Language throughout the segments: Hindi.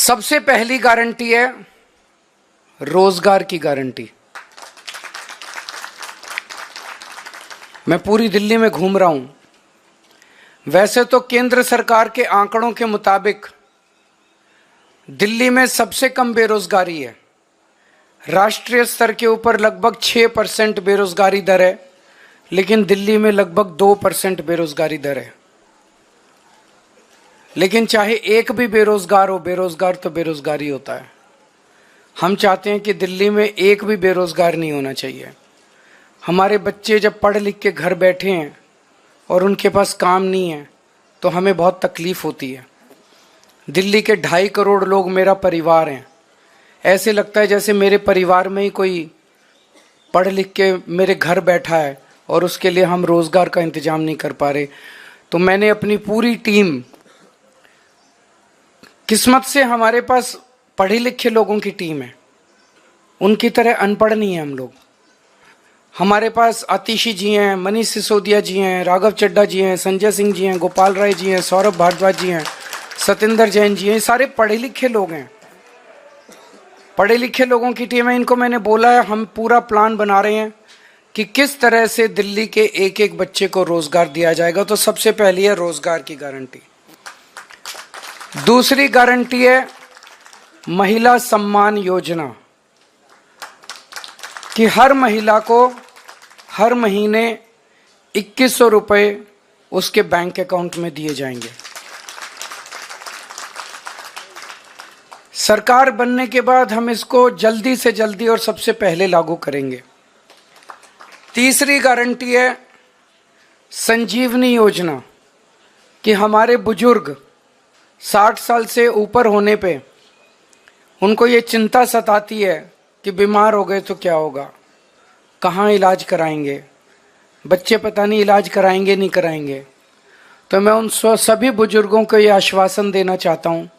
सबसे पहली गारंटी है रोजगार की गारंटी। मैं पूरी दिल्ली में घूम रहा हूं। वैसे तो केंद्र सरकार के आंकड़ों के मुताबिक दिल्ली में सबसे कम बेरोजगारी है। राष्ट्रीय स्तर के ऊपर लगभग 6% बेरोजगारी दर है, लेकिन दिल्ली में लगभग 2% बेरोजगारी दर है। लेकिन चाहे एक भी बेरोजगार हो, बेरोजगार तो बेरोजगारी होता है। हम चाहते हैं कि दिल्ली में एक भी बेरोजगार नहीं होना चाहिए। हमारे बच्चे जब पढ़ लिख के घर बैठे हैं और उनके पास काम नहीं है तो हमें बहुत तकलीफ होती है। दिल्ली के 2.5 करोड़ लोग मेरा परिवार हैं। ऐसे लगता है जैसे मेरे परिवार में ही कोई पढ़ लिख के मेरे घर बैठा है और उसके लिए हम रोजगार का इंतजाम नहीं कर पा रहे। तो मैंने अपनी पूरी टीम, किस्मत से हमारे पास पढ़े लिखे लोगों की टीम है, उनकी तरह अनपढ़ नहीं है हम लोग। हमारे पास आतिशी जी हैं, मनीष सिसोदिया जी हैं, राघव चड्ढा जी हैं, संजय सिंह जी हैं, गोपाल राय जी हैं, सौरभ भारद्वाज जी हैं, सतेंद्र जैन जी हैं। सारे पढ़े लिखे लोग हैं, पढ़े लिखे लोगों की टीम है। इनको मैंने बोला है, हम पूरा प्लान बना रहे हैं कि किस तरह से दिल्ली के एक एक बच्चे को रोजगार दिया जाएगा। तो सबसे पहली है रोजगार की गारंटी। दूसरी गारंटी है महिला सम्मान योजना, कि हर महिला को हर महीने 2100 रुपए उसके बैंक अकाउंट में दिए जाएंगे। सरकार बनने के बाद हम इसको जल्दी से जल्दी और सबसे पहले लागू करेंगे। तीसरी गारंटी है संजीवनी योजना, कि हमारे बुजुर्ग 60 साल से ऊपर होने पे उनको ये चिंता सताती है कि बीमार हो गए तो क्या होगा, कहाँ इलाज कराएंगे, बच्चे पता नहीं इलाज कराएंगे नहीं कराएंगे। तो मैं उन सभी बुजुर्गों को ये आश्वासन देना चाहता हूँ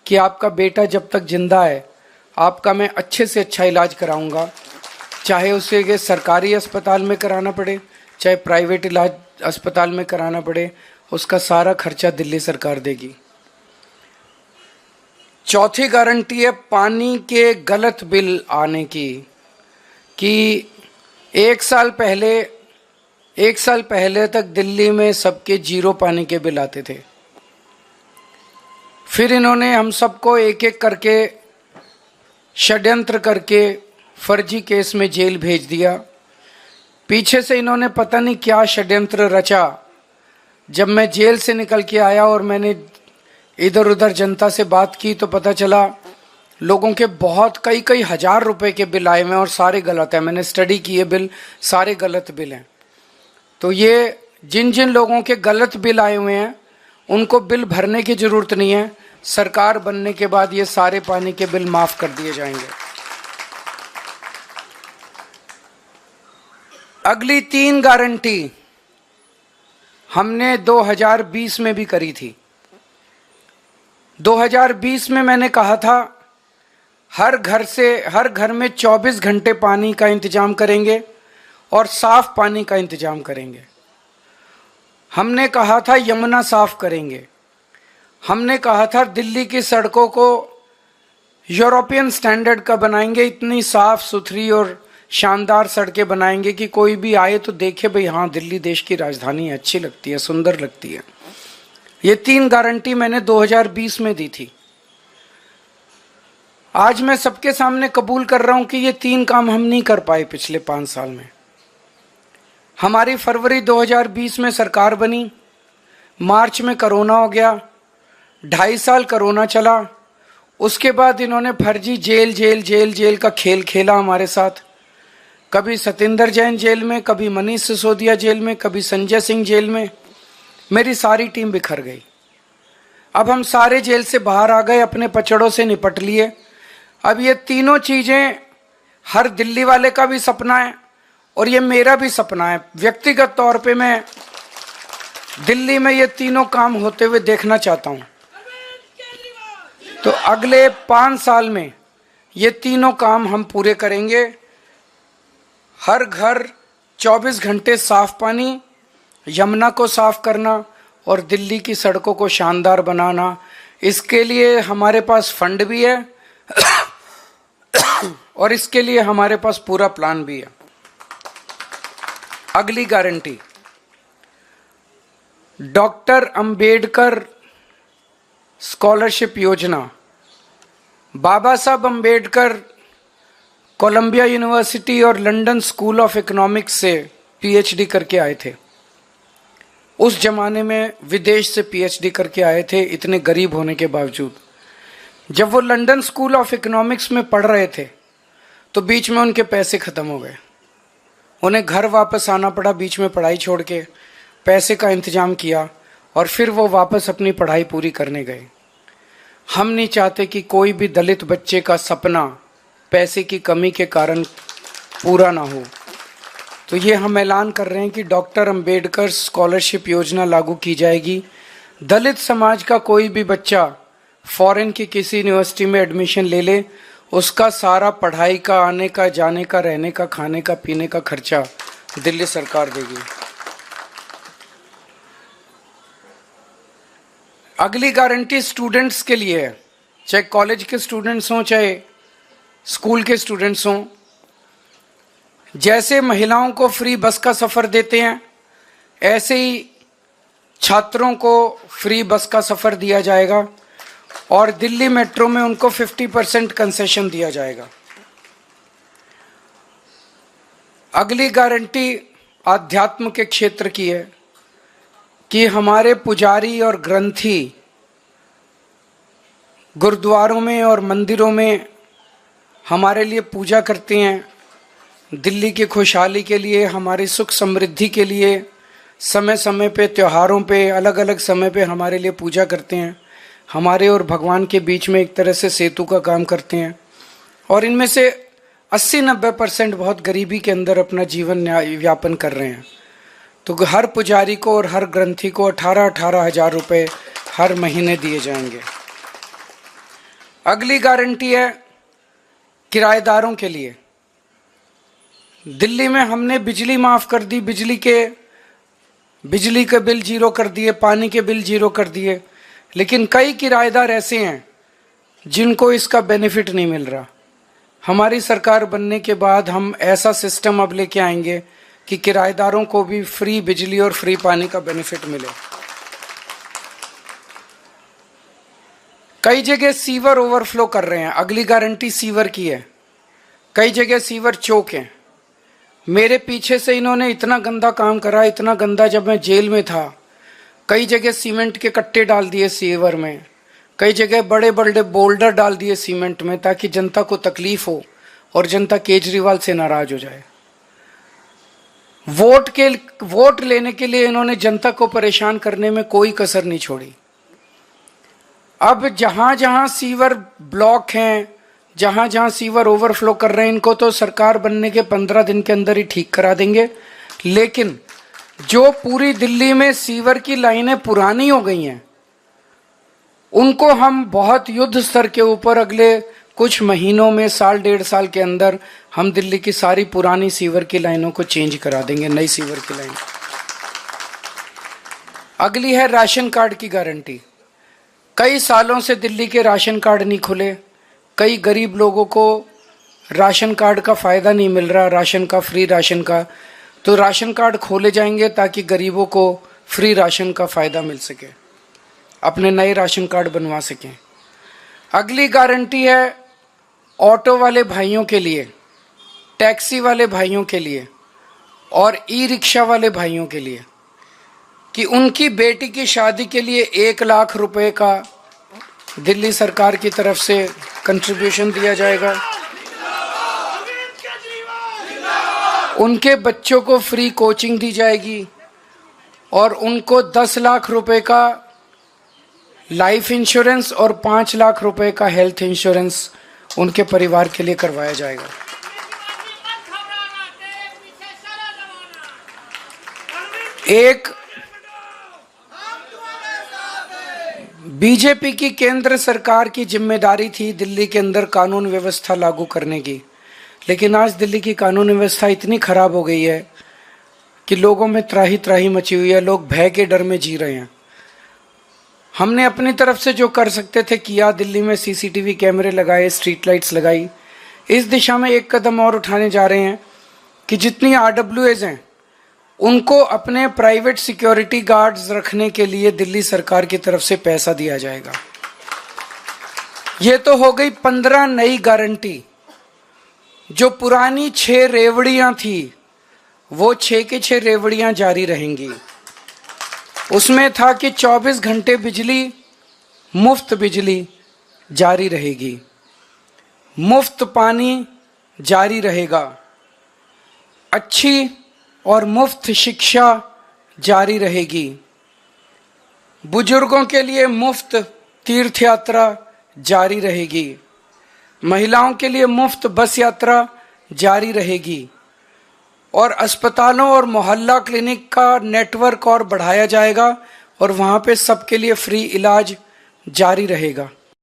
कि आपका बेटा जब तक जिंदा है आपका मैं अच्छे से अच्छा इलाज कराऊंगा, चाहे उसे ये सरकारी अस्पताल में कराना पड़े चाहे प्राइवेट इलाज अस्पताल में कराना पड़े, उसका सारा खर्चा दिल्ली सरकार देगी। चौथी गारंटी है पानी के गलत बिल आने की, कि एक साल पहले तक दिल्ली में सबके 0 पानी के बिल आते थे। फिर इन्होंने हम सबको एक एक करके षड्यंत्र करके फर्जी केस में जेल भेज दिया। पीछे से इन्होंने पता नहीं क्या षड्यंत्र रचा। जब मैं जेल से निकल के आया और मैंने इधर उधर जनता से बात की तो पता चला लोगों के बहुत कई हजार रुपए के बिल आए हुए हैं और सारे गलत हैं। मैंने स्टडी की है, बिल सारे गलत बिल हैं। तो ये जिन जिन लोगों के गलत बिल आए हुए हैं उनको बिल भरने की जरूरत नहीं है। सरकार बनने के बाद ये सारे पानी के बिल माफ कर दिए जाएंगे। अगली 3 गारंटी हमने 2020 में भी करी थी। 2020 में मैंने कहा था हर घर में 24 घंटे पानी का इंतजाम करेंगे और साफ पानी का इंतजाम करेंगे। हमने कहा था यमुना साफ करेंगे। हमने कहा था दिल्ली की सड़कों को यूरोपियन स्टैंडर्ड का बनाएंगे, इतनी साफ सुथरी और शानदार सड़कें बनाएंगे कि कोई भी आए तो देखे भाई हाँ दिल्ली देश की राजधानी है, अच्छी लगती है, सुंदर लगती है। ये 3 गारंटी मैंने 2020 में दी थी। आज मैं सबके सामने कबूल कर रहा हूं कि ये 3 काम हम नहीं कर पाए पिछले 5 साल में। हमारी फरवरी 2020 में सरकार बनी, मार्च में कोरोना हो गया, 2.5 साल कोरोना चला। उसके बाद इन्होंने फर्जी जेल का खेल खेला हमारे साथ। कभी सतेंद्र जैन जेल में, कभी मनीष सिसोदिया जेल में, कभी संजय सिंह जेल में। मेरी सारी टीम बिखर गई। अब हम सारे जेल से बाहर आ गए, अपने पचड़ों से निपट लिए। अब ये तीनों चीजें हर दिल्ली वाले का भी सपना है और ये मेरा भी सपना है। व्यक्तिगत तौर पे मैं दिल्ली में ये तीनों काम होते हुए देखना चाहता हूं। तो अगले 5 साल में ये तीनों काम हम पूरे करेंगे। हर घर 24 घंटे साफ पानी, यमुना को साफ करना और दिल्ली की सड़कों को शानदार बनाना, इसके लिए हमारे पास फंड भी है और इसके लिए हमारे पास पूरा प्लान भी है। अगली गारंटी, डॉक्टर अंबेडकर स्कॉलरशिप योजना। बाबा साहब अंबेडकर कोलंबिया यूनिवर्सिटी और लंदन स्कूल ऑफ इकोनॉमिक्स से पीएचडी करके आए थे। उस जमाने में विदेश से पीएचडी करके आए थे, इतने गरीब होने के बावजूद। जब वो लंदन स्कूल ऑफ इकोनॉमिक्स में पढ़ रहे थे तो बीच में उनके पैसे खत्म हो गए। उन्हें घर वापस आना पड़ा, बीच में पढ़ाई छोड़ के पैसे का इंतजाम किया और फिर वो वापस अपनी पढ़ाई पूरी करने गए। हम नहीं चाहते कि कोई भी दलित बच्चे का सपना पैसे की कमी के कारण पूरा ना हो। तो ये हम ऐलान कर रहे हैं कि डॉक्टर अंबेडकर स्कॉलरशिप योजना लागू की जाएगी। दलित समाज का कोई भी बच्चा फॉरेन की किसी यूनिवर्सिटी में एडमिशन ले ले, उसका सारा पढ़ाई का, आने का, जाने का, रहने का, खाने का, पीने का खर्चा दिल्ली सरकार देगी। अगली गारंटी स्टूडेंट्स के लिए है, चाहे कॉलेज के स्टूडेंट्स हों चाहे स्कूल के स्टूडेंट्स हों। जैसे महिलाओं को फ्री बस का सफर देते हैं, ऐसे ही छात्रों को फ्री बस का सफर दिया जाएगा और दिल्ली मेट्रो में उनको 50% कंसेशन दिया जाएगा। अगली गारंटी आध्यात्म के क्षेत्र की है कि हमारे पुजारी और ग्रंथी गुरुद्वारों में और मंदिरों में हमारे लिए पूजा करते हैं। दिल्ली की खुशहाली के लिए, हमारी सुख समृद्धि के लिए समय समय पे, त्योहारों पे, अलग अलग समय पे हमारे लिए पूजा करते हैं। हमारे और भगवान के बीच में एक तरह से सेतु का काम करते हैं। और इनमें से 80-90% बहुत गरीबी के अंदर अपना जीवन यापन कर रहे हैं। तो हर पुजारी को और हर ग्रंथी को 18-18 हज़ार रुपये हर महीने दिए जाएंगे। अगली गारंटी है किराएदारों के लिए। दिल्ली में हमने बिजली माफ कर दी, बिजली के बिल जीरो कर दिए, पानी के बिल जीरो कर दिए, लेकिन कई किराएदार ऐसे हैं जिनको इसका बेनिफिट नहीं मिल रहा। हमारी सरकार बनने के बाद हम ऐसा सिस्टम अब लेके आएंगे कि किराएदारों को भी फ्री बिजली और फ्री पानी का बेनिफिट मिले। कई जगह सीवर ओवरफ्लो कर रहे हैं, अगली गारंटी सीवर की है। कई जगह सीवर चौक हैं। मेरे पीछे से इन्होंने इतना गंदा काम करा, इतना गंदा, जब मैं जेल में था कई जगह सीमेंट के कट्टे डाल दिए सीवर में, कई जगह बड़े बड़े बोल्डर डाल दिए सीमेंट में ताकि जनता को तकलीफ हो और जनता केजरीवाल से नाराज हो जाए। वोट लेने के लिए इन्होंने जनता को परेशान करने में कोई कसर नहीं छोड़ी। अब जहां जहां सीवर ब्लॉक हैं, जहां जहां सीवर ओवरफ्लो कर रहे हैं, इनको तो सरकार बनने के 15 दिन के अंदर ही ठीक करा देंगे। लेकिन जो पूरी दिल्ली में सीवर की लाइनें पुरानी हो गई हैं, उनको हम बहुत युद्ध स्तर के ऊपर अगले कुछ महीनों में, साल 1.5 साल के अंदर हम दिल्ली की सारी पुरानी सीवर की लाइनों को चेंज करा देंगे, नई सीवर की लाइन। अगली है राशन कार्ड की गारंटी। कई सालों से दिल्ली के राशन कार्ड नहीं खुले, कई गरीब लोगों को राशन कार्ड का फायदा नहीं मिल रहा, राशन का, फ्री राशन का। तो राशन कार्ड खोले जाएंगे ताकि गरीबों को फ्री राशन का फायदा मिल सके, अपने नए राशन कार्ड बनवा सकें। अगली गारंटी है ऑटो वाले भाइयों के लिए, टैक्सी वाले भाइयों के लिए और ई रिक्शा वाले भाइयों के लिए कि उनकी बेटी की शादी के लिए 1 लाख रुपए का दिल्ली सरकार की तरफ से कंट्रीब्यूशन दिया जाएगा। उनके बच्चों को फ्री कोचिंग दी जाएगी और उनको 10 लाख रुपए का लाइफ इंश्योरेंस और 5 लाख रुपए का हेल्थ इंश्योरेंस उनके परिवार के लिए करवाया जाएगा। एक बीजेपी की केंद्र सरकार की जिम्मेदारी थी दिल्ली के अंदर कानून व्यवस्था लागू करने की, लेकिन आज दिल्ली की कानून व्यवस्था इतनी खराब हो गई है कि लोगों में त्राही त्राही मची हुई है, लोग भय के डर में जी रहे हैं। हमने अपनी तरफ से जो कर सकते थे किया, दिल्ली में सीसीटीवी कैमरे लगाए, स्ट्रीट लाइट्स लगाई। इस दिशा में एक कदम और उठाने जा रहे हैं कि जितनी RWAs हैं उनको अपने प्राइवेट सिक्योरिटी गार्ड्स रखने के लिए दिल्ली सरकार की तरफ से पैसा दिया जाएगा। ये तो हो गई 15 नई गारंटी। जो पुरानी 6 रेवड़ियां थी वो 6 की 6 रेवड़ियां जारी रहेंगी। उसमें था कि 24 घंटे बिजली, मुफ्त बिजली जारी रहेगी, मुफ्त पानी जारी रहेगा, अच्छी और मुफ्त शिक्षा जारी रहेगी, बुजुर्गों के लिए मुफ्त तीर्थ यात्रा जारी रहेगी, महिलाओं के लिए मुफ्त बस यात्रा जारी रहेगी और अस्पतालों और मोहल्ला क्लिनिक का नेटवर्क और बढ़ाया जाएगा और वहां पे सबके लिए फ्री इलाज जारी रहेगा।